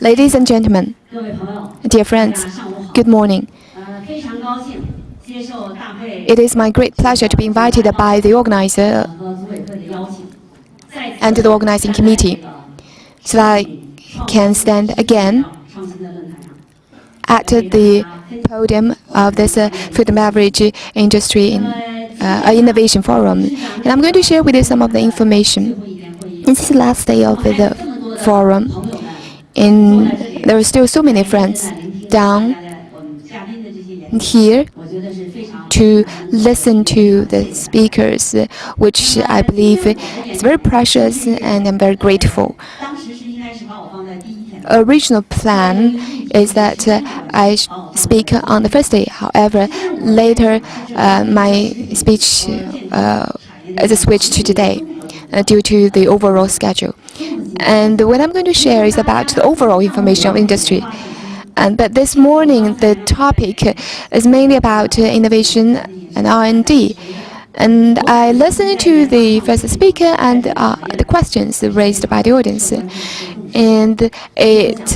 Ladies and gentlemen, dear friends, good morning. It is my great pleasure to be invited by the organizer and the organizing committee so that I can stand again at the podium of this food and beverage industry innovation forum. And I'm going to share with you some of the information. This is the last day of the forum, and there are still so many friends down here to listen to the speakers, which I believe is very precious, and I'm very grateful. Original plan is that I speak on the first day. However, later my speech is switched to today due to the overall schedule. And what I'm going to share is about the overall information of industry. But this morning, the topic is mainly about innovation and R&D. And I listened to the first speaker and the questions raised by the audience. And it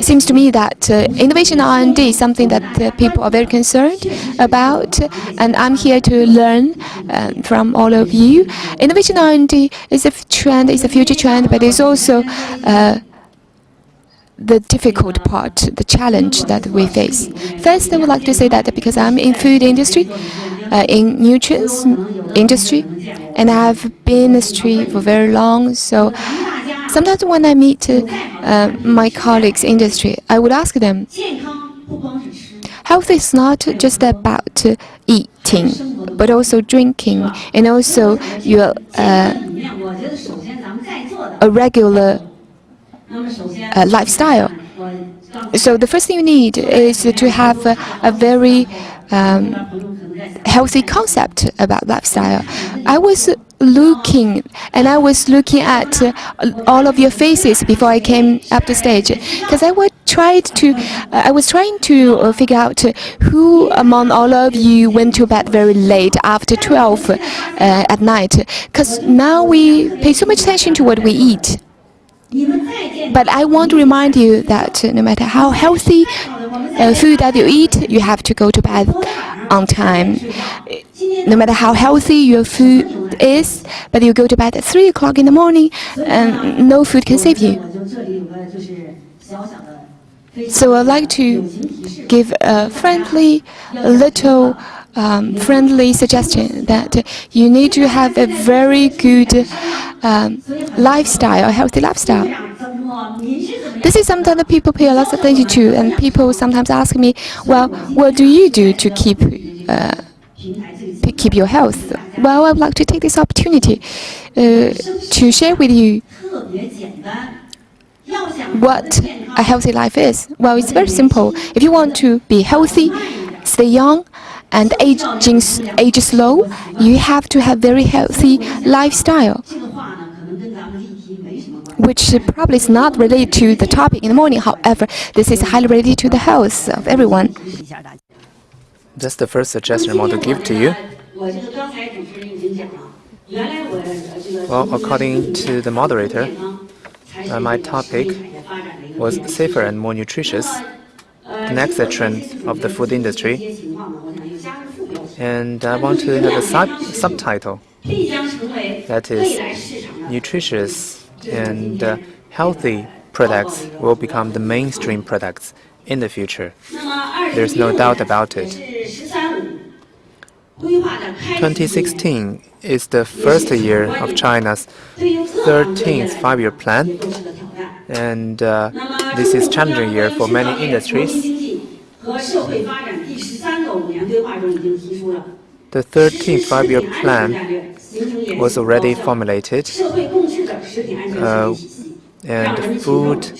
seems to me that innovation R&D is something that people are very concerned about, and I'm here to learn from all of you. Innovation R&D is a trend, is a future trend, but it's also the difficult part, the challenge that we face. First, I would like to say that because I'm in food industry, in nutrients industry, and I've been in the industry for very long, so sometimes when I meet my colleagues in industry, I would ask them, health is not just about eating, but also drinking, and also your a regular lifestyle. So the first thing you need is to have a very healthy concept about lifestyle. I was looking at all of your faces before I came up the stage, because I was trying to figure out who among all of you went to bed very late after 12 at night, because now we pay so much attention to what we eat. But I want to remind you that no matter how healthy food that you eat, you have to go to bed on time. No matter how healthy your food is, but you go to bed at 3 o'clock in the morning, and no food can save you. So I'd like to give a friendly suggestion that you need to have a very good lifestyle, a healthy lifestyle. This is something that people pay a lot of attention to, and people sometimes ask me, well, what do you do to keep your health? Well, I would like to take this opportunity to share with you what a healthy life is. Well, it's very simple. If you want to be healthy, stay young, and age slow, you have to have very healthy lifestyle, which probably is not related to the topic in the morning. However, this is highly related to the health of everyone. That's the first suggestion I want to give to you. Well, according to the moderator, my topic was safer and more nutritious, the next trend of the food industry. And I want to have a subtitle that is nutritious and healthy products will become the mainstream products in the future. There's no doubt about it. 2016 is the first year of China's 13th five-year plan, and this is a challenging year for many industries. The 13th five-year plan was already formulated, and the food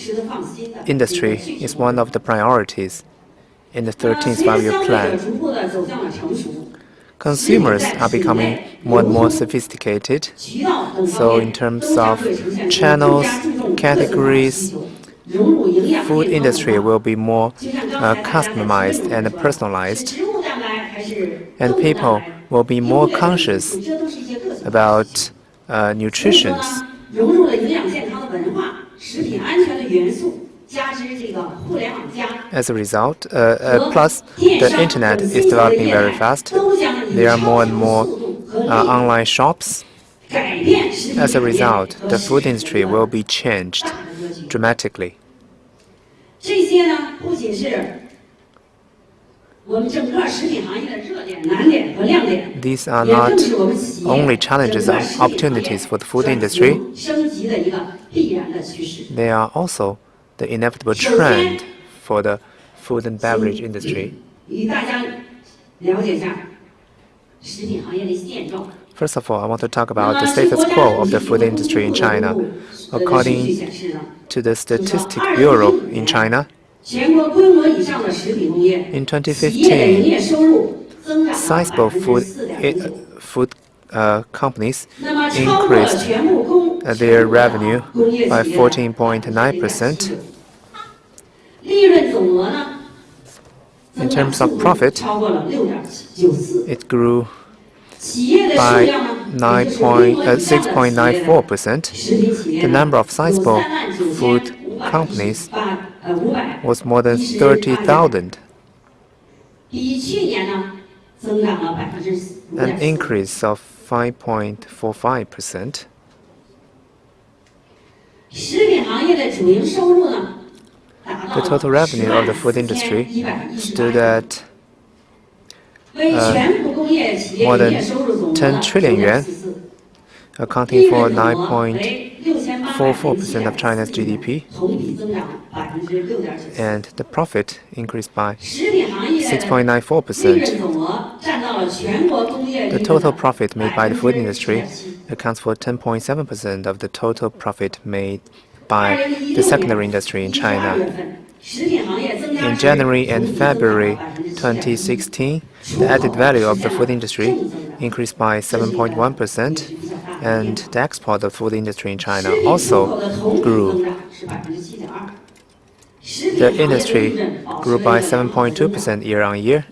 industry is one of the priorities in the 13th five-year plan. Consumers are becoming more and more sophisticated, so in terms of channels, categories, food industry will be more customized and personalized, and people will be more conscious about nutrition. As a result, plus the internet is developing very fast. There are more and more online shops. As a result, the food industry will be changed dramatically. These are not only challenges and opportunities for the food industry, they are also the inevitable trend for the food and beverage industry. First of all, I want to talk about the status quo of the food industry in China. According to the Statistics Bureau in China, in 2015, sizable food companies increased their revenue by 14.9%. In terms of profit, it grew by 6.94%. The number of sizable food companies was more than 30,000, an increase of 5.45%. The total revenue of the food industry stood at more than 10 trillion yuan, accounting for 9.44% of China's GDP, and the profit increased by 6.94%. The total profit made by the food industry accounts for 10.7% of the total profit made by the secondary industry in China. In January and February 2016, the added value of the food industry increased by 7.1%, and the export of the food industry in China also grew. The industry grew by 7.2% year-on-year,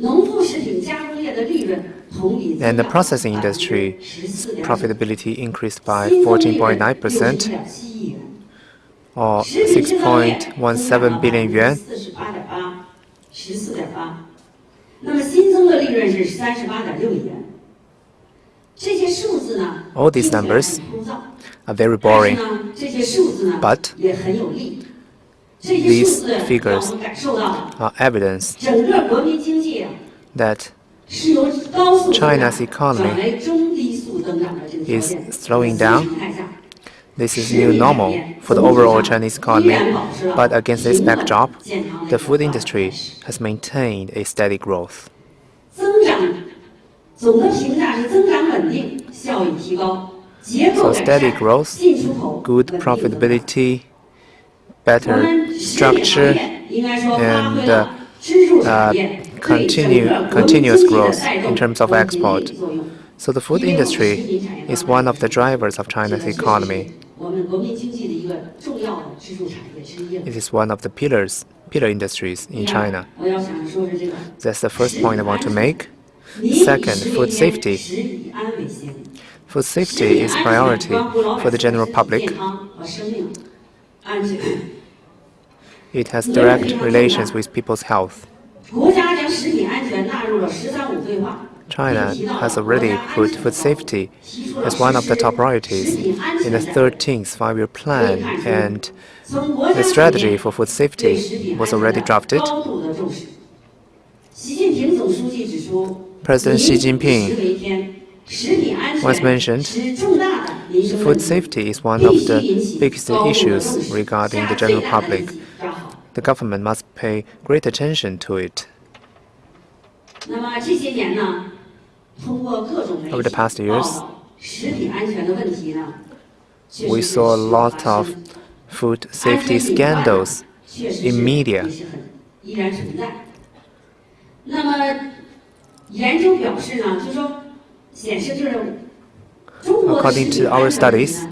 and the processing industry's profitability increased by 14.9%, or 6.17 billion yuan. All these numbers are very boring, but these figures are evidence that China's economy is slowing down. This is new normal for the overall Chinese economy, but against this backdrop, the food industry has maintained a steady growth. So steady growth, good profitability, better structure, and continuous growth in terms of export. So the food industry is one of the drivers of China's economy. It is one of the pillar industries in China. That's the first point I want to make. Second, food safety. Food safety is priority for the general public. It has direct relations with people's health. China has already put food safety as one of the top priorities in the 13th five-year plan, and the strategy for food safety was already drafted. President Xi Jinping once mentioned, food safety is one of the biggest issues regarding the general public. The government must pay great attention to it. Over the past years, we saw a lot of food safety scandals in media. According to our studies,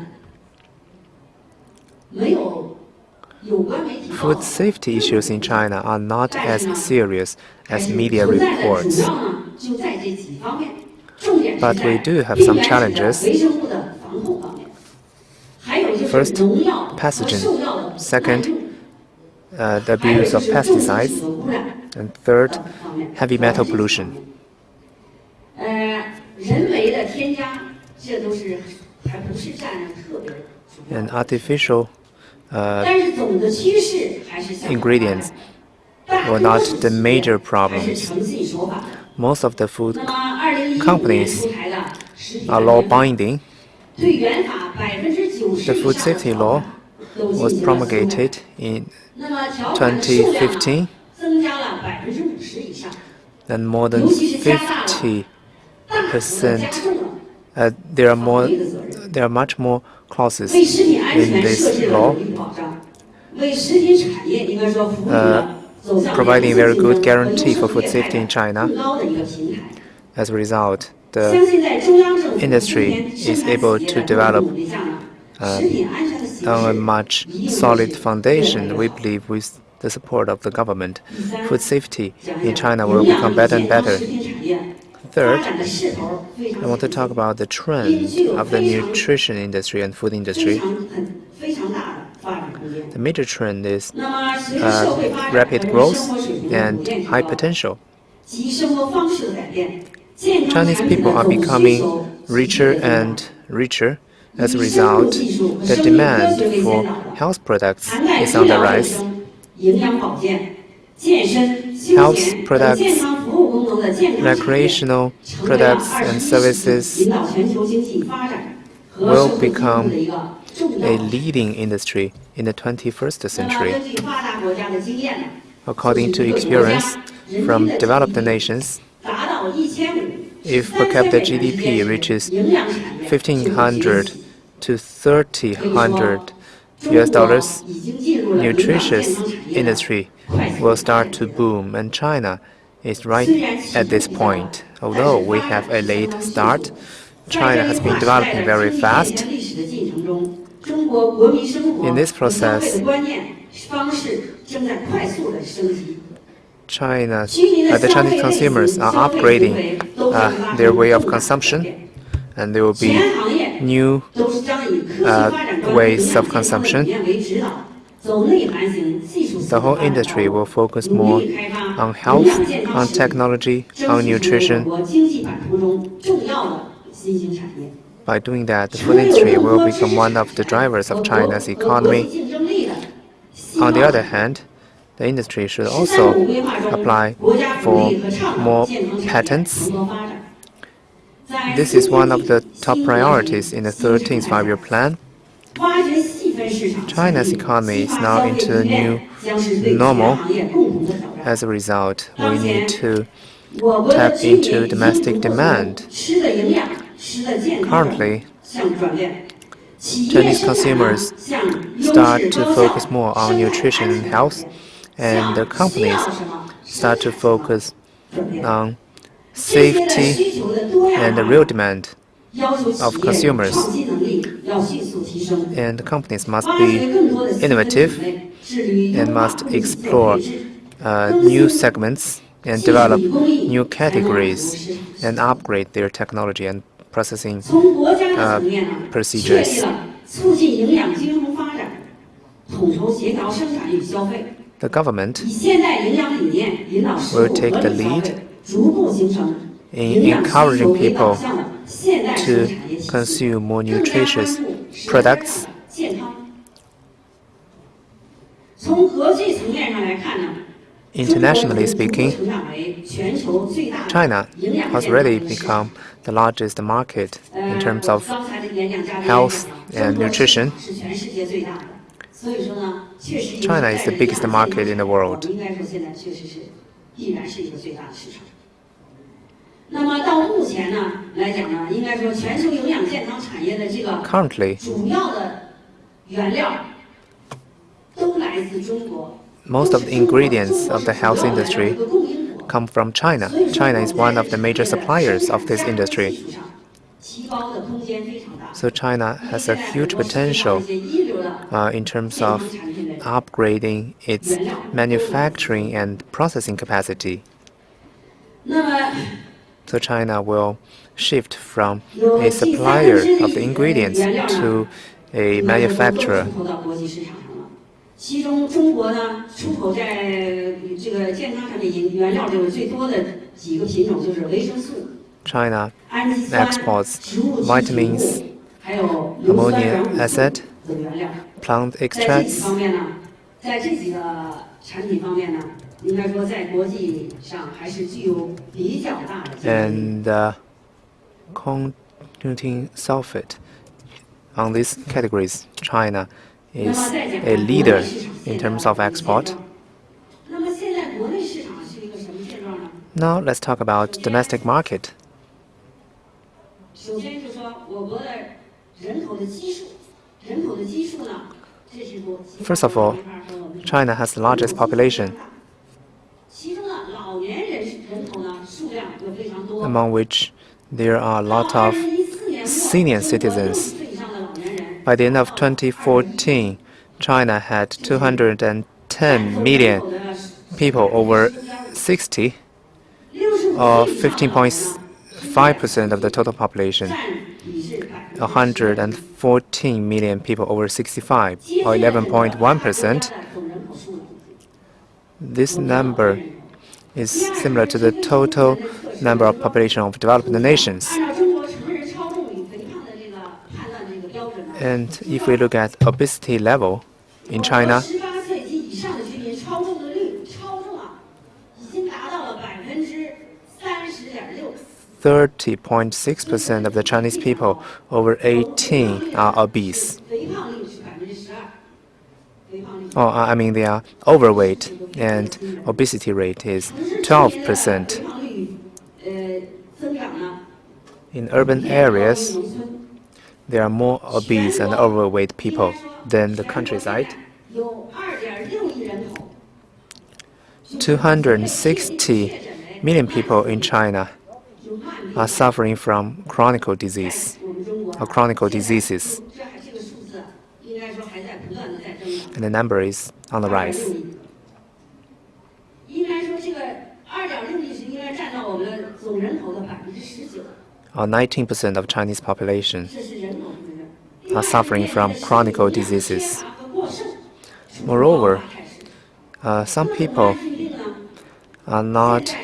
food safety issues in China are not as serious as media reports. But we do have some challenges. First, pathogen Second, the abuse of pesticides. And third, heavy metal pollution. And artificial ingredients were not the major problems. Most of the food companies are law-binding. The food safety law was promulgated in 2015, and more than 50%. There are much more clauses in this law, providing a very good guarantee for food safety in China. As a result, the industry is able to develop on a much solid foundation. We believe with the support of the government, food safety in China will become better and better. Third, I want to talk about the trend of the nutrition industry and food industry. The major trend is rapid growth and high potential. Chinese people are becoming richer and richer. As a result, the demand for health products is on the rise. Health products, recreational products and services will become a leading industry in the 21st century. According to experience from developed nations, if per capita GDP reaches $1,500 to $3,000 US, nutritious industry will start to boom, and China is right at this point. Although we have a late start, China has been developing very fast. In this process, the Chinese consumers are upgrading their way of consumption, and there will be new ways of consumption. The whole industry will focus more on health, on technology, on nutrition. By doing that, the food industry will become one of the drivers of China's economy. On the other hand, the industry should also apply for more patents. This is one of the top priorities in the 13th Five-Year Plan. China's economy is now into a new normal. As a result, we need to tap into domestic demand. Currently, Chinese consumers start to focus more on nutrition and health, and the companies start to focus on safety and the real demand of consumers. And the companies must be innovative and must explore new segments and develop new categories and upgrade their technology and processing procedures. The government will take the lead in encouraging people to consume more nutritious products. Internationally speaking, China has already become the largest market in terms of health and nutrition. China is the biggest market in the world. Currently, most of the ingredients of the health industry come from China. China is one of the major suppliers of this industry. So China has a huge potential in terms of upgrading its manufacturing and processing capacity. So China will shift from a supplier of the ingredients to a manufacturer. China exports vitamins, ammonia acid, plant extracts, and conjunctive sulfate. On these categories, China is a leader in terms of export. Now let's talk about domestic market. First of all, China has the largest population, among which there are a lot of senior citizens. By the end of 2014, China had 210 million people over 60, or 15.5% of the total population. 114 million people over 65, or 11.1%. This number is similar to the total number of population of developed nations. And if we look at obesity level in China, 30.6% of the Chinese people over 18 are obese. They are overweight, and obesity rate is 12%. In urban areas, there are more obese and overweight people than the countryside. 260 million people in China are suffering from chronic disease or chronic diseases, and the number is on the rise. 19% of Chinese population are suffering from chronic diseases. Moreover, some people are not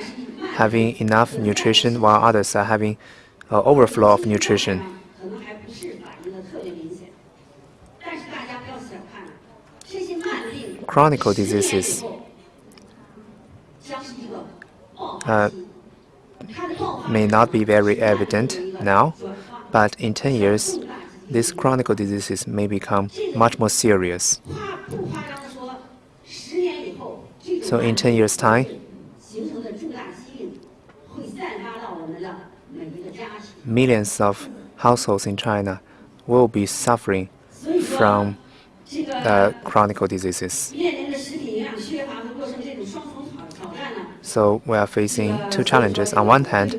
having enough nutrition, while others are having overflow of nutrition. Chronic diseases may not be very evident now, but in 10 years, these chronic diseases may become much more serious. So in 10 years' time, millions of households in China will be suffering from chronic diseases. So we are facing two challenges. On one hand,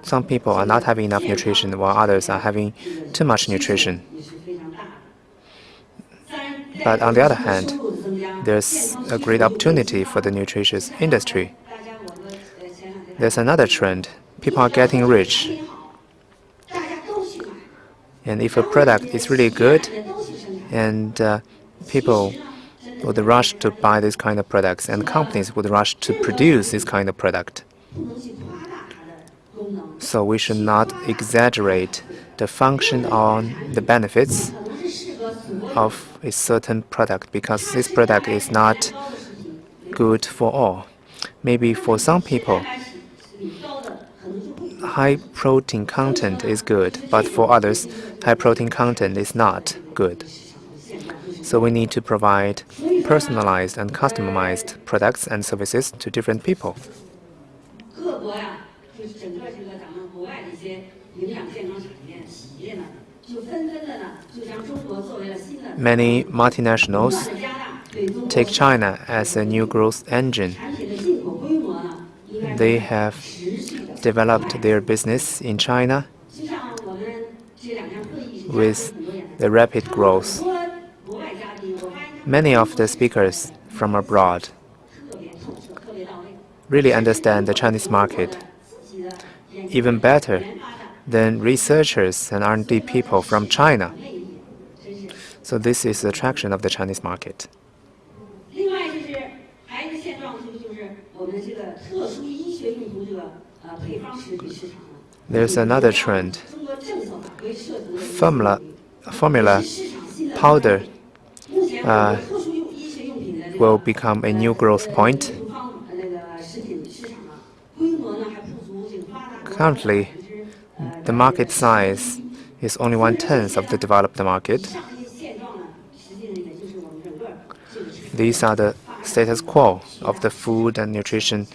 some people are not having enough nutrition, while others are having too much nutrition. But on the other hand, there's a great opportunity for the nutritious industry. There's another trend. People are getting rich. And if a product is really good, and people would rush to buy this kind of products, and companies would rush to produce this kind of product. So we should not exaggerate the function on the benefits of a certain product, because this product is not good for all. Maybe for some people, high protein content is good, but for others, high protein content is not good. So we need to provide personalized and customized products and services to different people. Many multinationals take China as a new growth engine. They have developed their business in China with the rapid growth. Many of the speakers from abroad really understand the Chinese market even better than researchers and R&D people from China. So this is the attraction of the Chinese market. there's another trend. Formula powder will become a new growth point. Currently, the market size is only 1/10 of the developed market. These are the status quo of the food and nutrition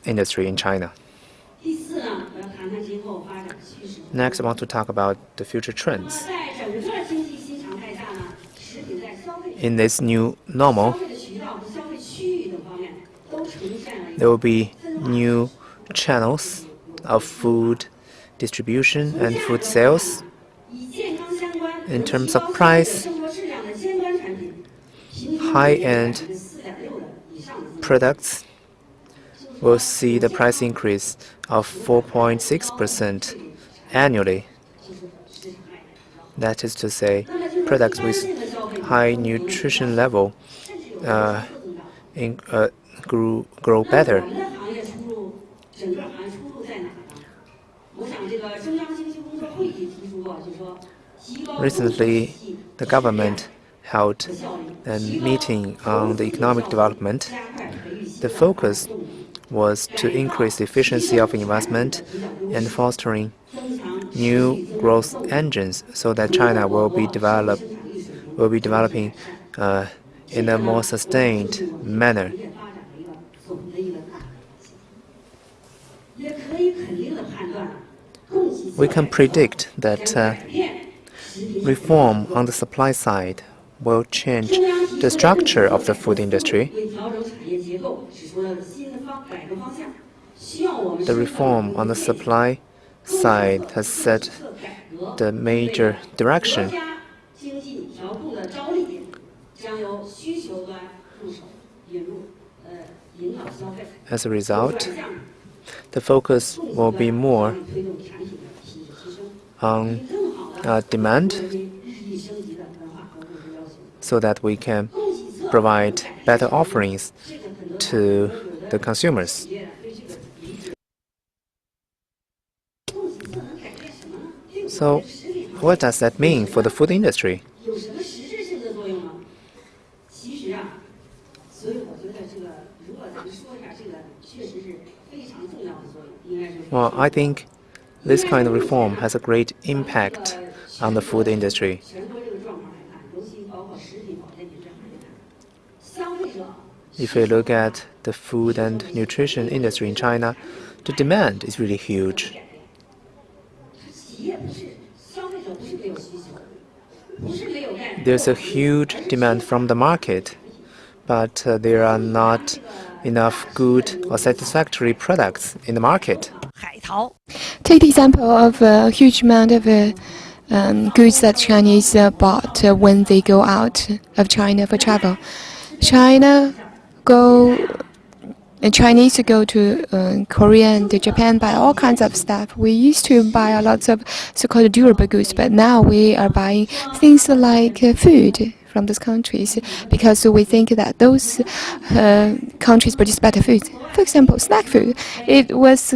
industry in China. Next, I want to talk about the future trends. In this new normal, there will be new channels of food distribution and food sales. In terms of price, high-end products will see the price increase of 4.6% annually. That is to say, products with high nutrition level grow better. Recently, the government held a meeting on the economic development. The focus was to increase the efficiency of investment and fostering new growth engines so that China will be developing in a more sustained manner. We can predict that reform on the supply side will change the structure of the food industry. The reform on the supply side has set the major direction. As a result, the focus will be more on demand so that we can provide better offerings to the consumers. So, what does that mean for the food industry? Well, I think this kind of reform has a great impact on the food industry. If we look at the food and nutrition industry in China, the demand is really huge. There's a huge demand from the market, but there are not enough good or satisfactory products in the market. Take the example of a huge amount of goods that Chinese bought when they go out of China for travel. Chinese go to Korea and to Japan, buy all kinds of stuff. We used to buy a lot of so-called durable goods, but now we are buying things like food from those countries because we think that those countries produce better food. For example, snack food. It was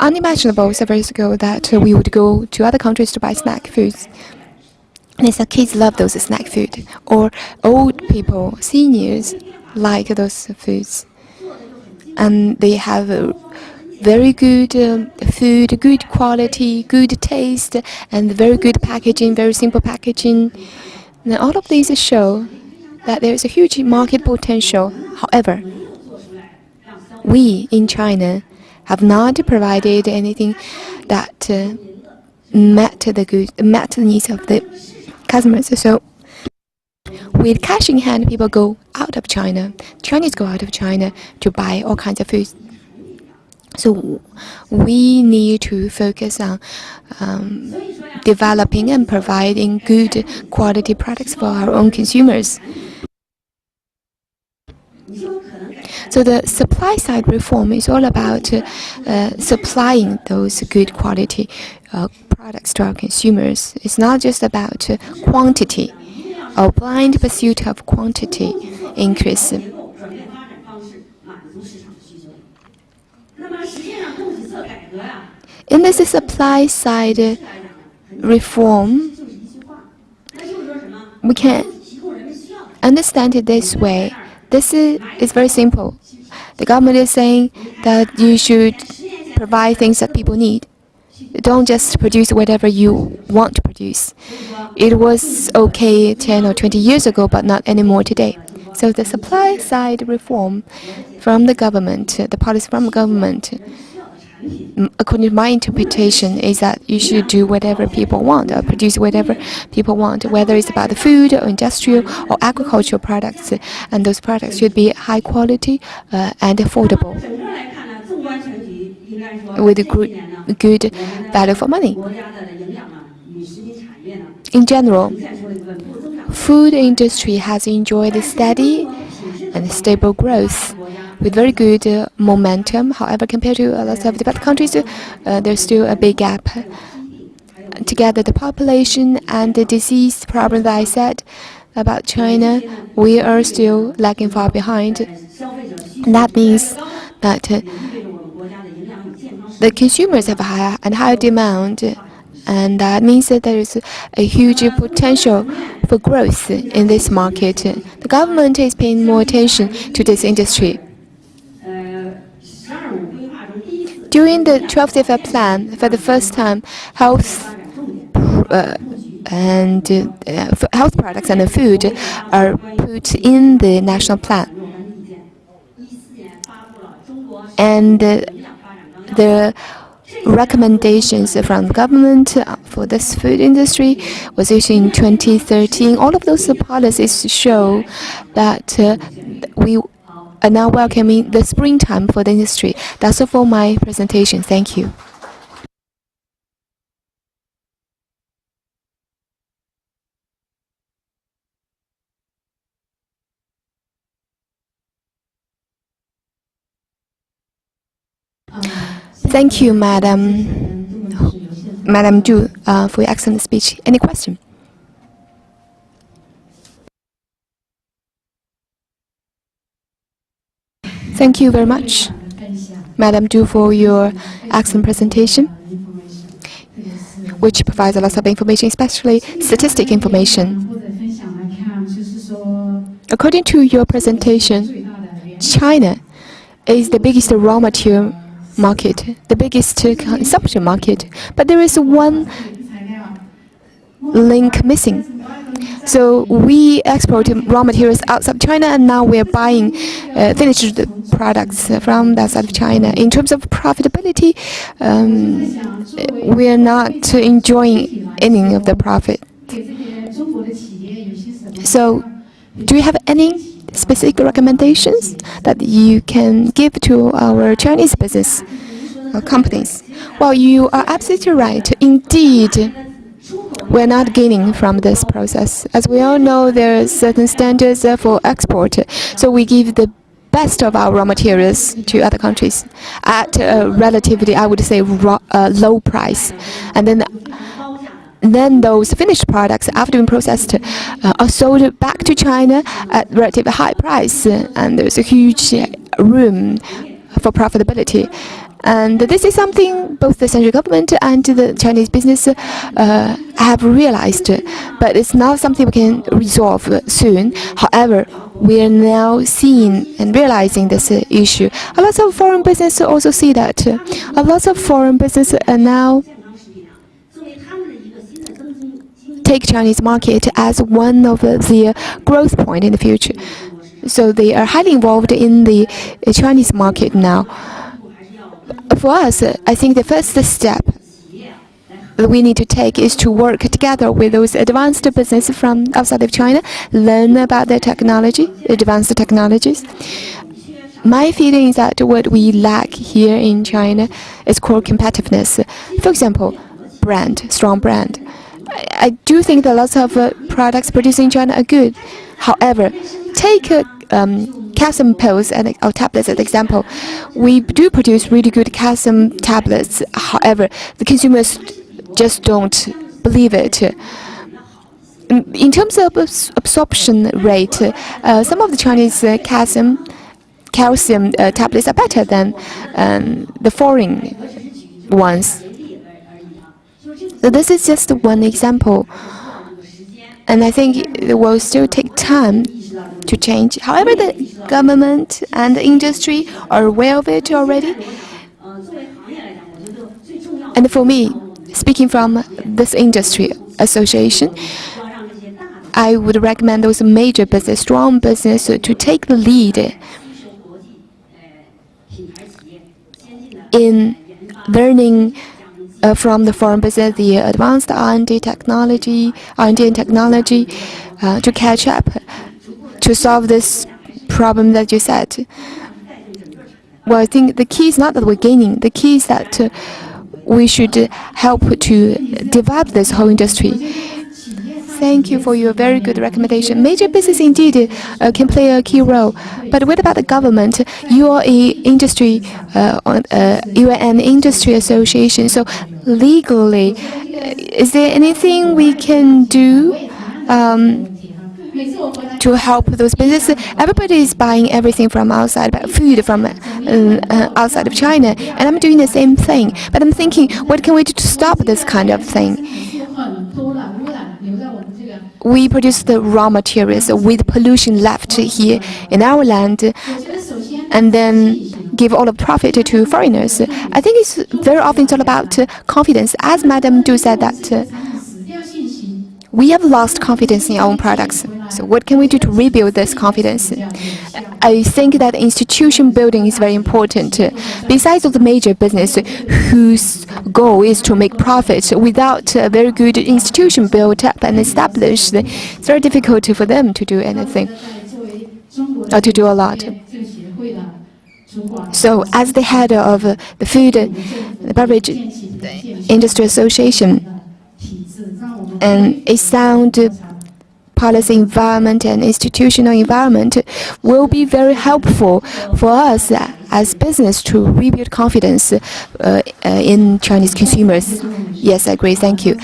unimaginable several years ago that we would go to other countries to buy snack foods. And so kids love those snack food, or old people, seniors, like those foods. And they have very good food, good quality, good taste, and very good packaging, very simple packaging. And all of these show that there is a huge market potential. However, we in China have not provided anything that met the needs of the customers. So, with cash in hand, people go out of China. Chinese go out of China to buy all kinds of foods. So we need to focus on developing and providing good quality products for our own consumers. So the supply side reform is all about supplying those good quality products to our consumers. It's not just about quantity. Our blind pursuit of quantity increase. In this supply side reform, we can understand it this way. This is very simple. The government is saying that you should provide things that people need. Don't just produce whatever you want to produce. It was okay 10 or 20 years ago, but not anymore today. So the supply side reform from the government, the policy from the government, according to my interpretation, is that you should do whatever people want, or produce whatever people want, whether it's about the food or industrial or agricultural products, and those products should be high quality and affordable, with a good value for money. In general, food industry has enjoyed a steady and stable growth with very good momentum. However, compared to a lot of developed countries, there's still a big gap. Together, the population and the disease problem that I said about China, we are still lagging far behind. That means that the consumers have a higher demand, and that means that there is a huge potential for growth in this market. The government is paying more attention to this industry. During the 12th FBIF plan, for the first time, health products and food are put in the national plan. And the recommendations from the government for this food industry was issued in 2013. All of those policies show that we are now welcoming the springtime for the industry. That's all for my presentation. Thank you. Thank you, Madam Zhu, for your excellent speech. Any question? Thank you very much, Madam Zhu, for your excellent presentation, which provides a lot of information, especially statistic information. According to your presentation, China is the biggest raw material market, the biggest consumption market, but there is one link missing. So we export raw materials outside of China, and now we're buying finished products from that side of China. In terms of profitability, we are not enjoying any of the profit. So do you have any specific recommendations that you can give to our Chinese business companies? Well, you are absolutely right. Indeed, we're not gaining from this process. As we all know, there are certain standards for export, so we give the best of our raw materials to other countries at a relatively, I would say, low price. And then those finished products, after being processed, are sold back to China at relatively high price, and there's a huge room for profitability. And this is something both the central government and the Chinese business have realized, but it's not something we can resolve soon. However, we are now seeing and realizing this issue. A lot of foreign business also see that. A lot of foreign business are now take Chinese market as one of the growth point in the future. So they are highly involved in the Chinese market now. For us, I think the first step that we need to take is to work together with those advanced businesses from outside of China, learn about their technology, advanced technologies. My feeling is that what we lack here in China is called competitiveness. For example, strong brand. I do think that lots of products produced in China are good. However, take calcium pills or tablets as an example. We do produce really good calcium tablets. However, the consumers just don't believe it. In terms of absorption rate, some of the Chinese calcium tablets are better than the foreign ones. So this is just one example, and I think it will still take time to change. However, the government and the industry are aware of it already. And for me, speaking from this industry association, I would recommend those major business, strong business, to take the lead in learning from the foreign business, the advanced R&D technology, R&D and technology, to catch up, to solve this problem that you said. Well, I think the key is not that we're gaining. The key is that we should help to develop this whole industry. Thank you for your very good recommendation. Major business indeed can play a key role. But what about the government? You are an industry association. So legally, is there anything we can do to help those businesses? Everybody is buying everything from outside, food from outside of China, and I'm doing the same thing. But I'm thinking, what can we do to stop this kind of thing? We produce the raw materials with pollution left here in our land, and then give all the profit to foreigners. I think it's very often it's all about confidence. As Madam Du said that we have lost confidence in our own products. So what can we do to rebuild this confidence? I think that institution building is very important. Besides of the major business whose goal is to make profit, without a very good institution built up and established, it's very difficult for them to do anything or to do a lot. So as the head of the Food and Beverage Industry Association, and a sound policy environment and institutional environment will be very helpful for us as business to rebuild confidence in Chinese consumers. Yes, I agree. Thank you.